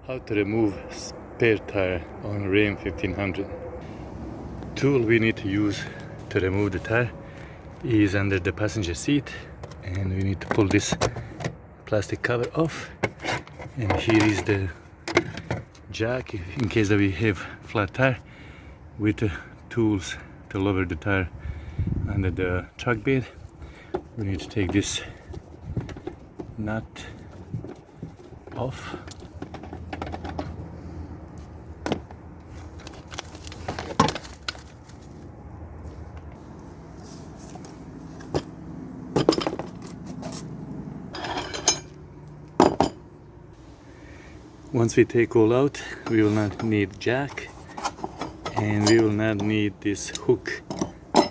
How to remove spare tire on Ram 1500. Tool we need to use to remove the tire is under the passenger seat, and we need to pull this plastic cover off, and here is the jack in case that we have flat tire, with the tools to lower the tire under the truck bed. We need to take this nut off. Once we take all out, we will not need jack, and we will not need this hook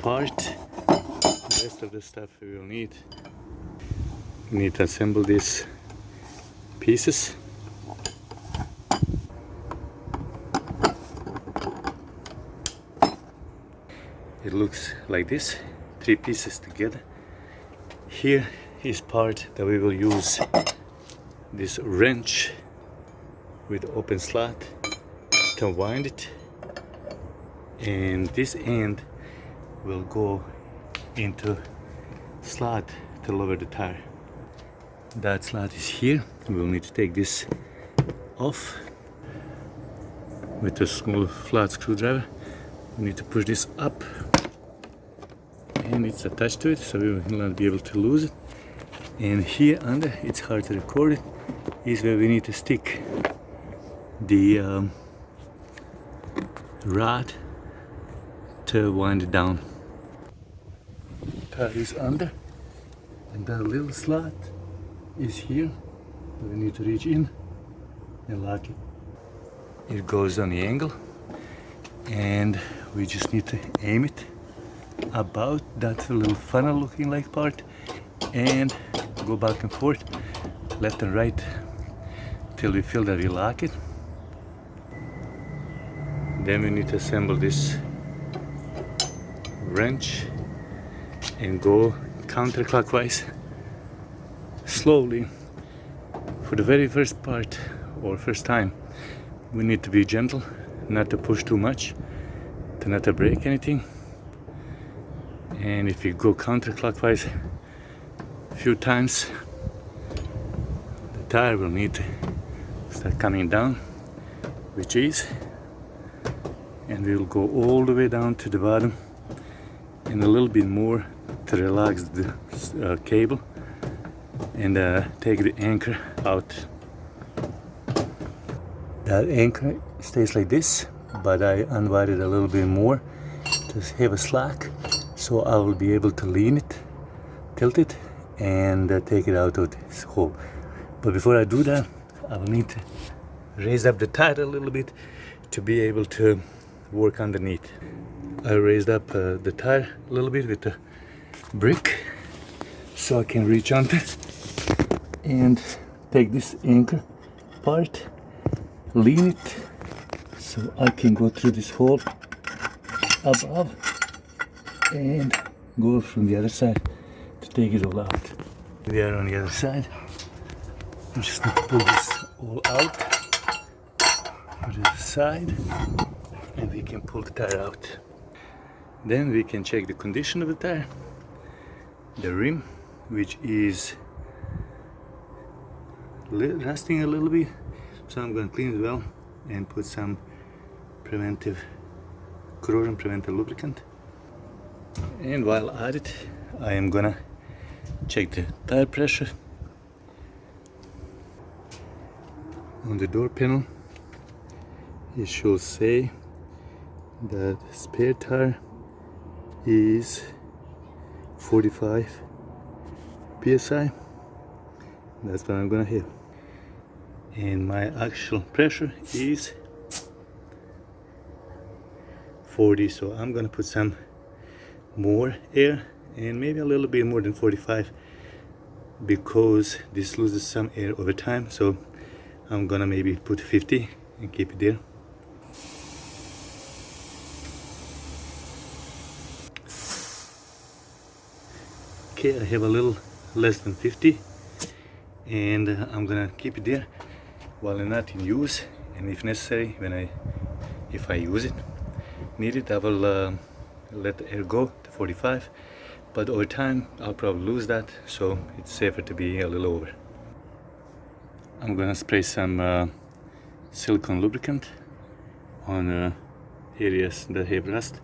part. The rest of the stuff we will need. We need to assemble these pieces. It looks like this, 3 pieces together. Here is part that we will use this wrench with open slot to wind it, and this end will go into slot to lower the tire. That slot is here. We will need to take this off with a small flat screwdriver. We need to push this up, and it's attached to it, so we will not be able to lose it. And here under, it's hard to record it, is where we need to stick the rod to wind it down. Tire is under, and that little slot is here. We need to reach in and lock it. It goes on the angle, and we just need to aim it about that little funnel looking like part, and go back and forth, left and right, till we feel that we lock it. Then we need to assemble this wrench and go counterclockwise slowly. For the very first part, or first time, we need to be gentle, not to push too much, to not to break anything. And if you go counterclockwise a few times, the tire will need to start coming down with ease, and we will go all the way down to the bottom, and a little bit more to relax the cable, and take the anchor out. That anchor stays like this, but I unwind it a little bit more to have a slack, so I will be able to lean it, tilt it, and take it out of this hole. But before I do that, I will need to raise up the tire a little bit to be able to work underneath. I raised up the tire a little bit with the brick, so I can reach under and take this anchor part, lean it, so I can go through this hole above and go from the other side to take it all out. We are on the other side. We just need to pull this all out, put it aside, and we can pull the tire out. Then we can check the condition of the tire. The rim, which is rusting a little bit, so I'm going to clean it well and put some corrosion preventive lubricant. And while at it, I am gonna check the tire pressure. On the door panel, it should say that spare tire is 45 psi. That's what I'm gonna have. And my actual pressure is 40, so I'm gonna put some more air, and maybe a little bit more than 45, because this loses some air over time. So I'm gonna maybe put 50 and keep it there. Okay, I have a little less than 50, and I'm gonna keep it there. while not in use, and if necessary, if I use it, need it, I will let the air go to 45, but over time I'll probably lose that, so it's safer to be a little over. I'm gonna spray some silicone lubricant on areas that have rust.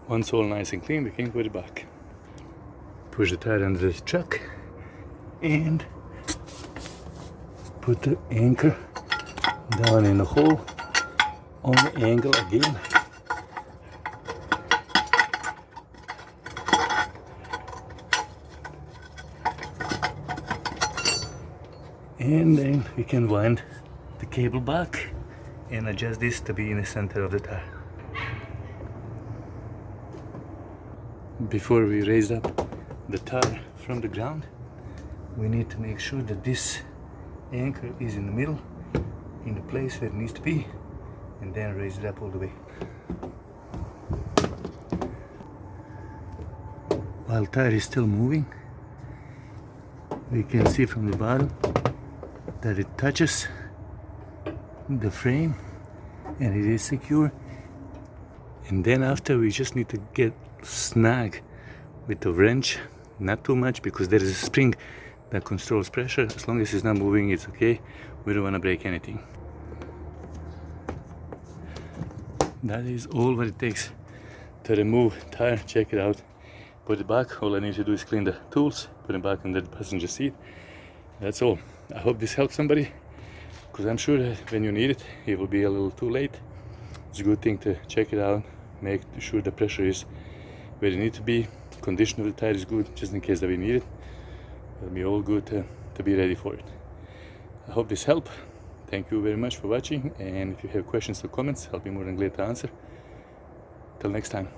Once all nice and clean, we can put it back. Push the tire under the truck and put the anchor down in the hole on the angle again. And then we can wind the cable back and adjust this to be in the center of the tire. Before we raise up the tire from the ground, we need to make sure that this anchor is in the middle, in the place where it needs to be, and then raise it up all the way. While the tire is still moving, we can see from the bottom that it touches the frame and it is secure. And then after, we just need to get snag with the wrench, not too much, because there is a spring that controls pressure. As long as it's not moving, it's okay. We don't want to break anything. That is all what it takes to remove tire. Check it out. Put it back. All I need to do is clean the tools, put it back under the passenger seat. That's all. I hope this helps somebody, because I'm sure that when you need it, it will be a little too late. It's a good thing to check it out, make sure the pressure is where it needs to be. Condition of the tire is good, just in case that we need it. It'll be all good to be ready for it. I hope this helped. Thank you very much for watching, and if you have questions or comments, I'll be more than glad to answer. Till next time.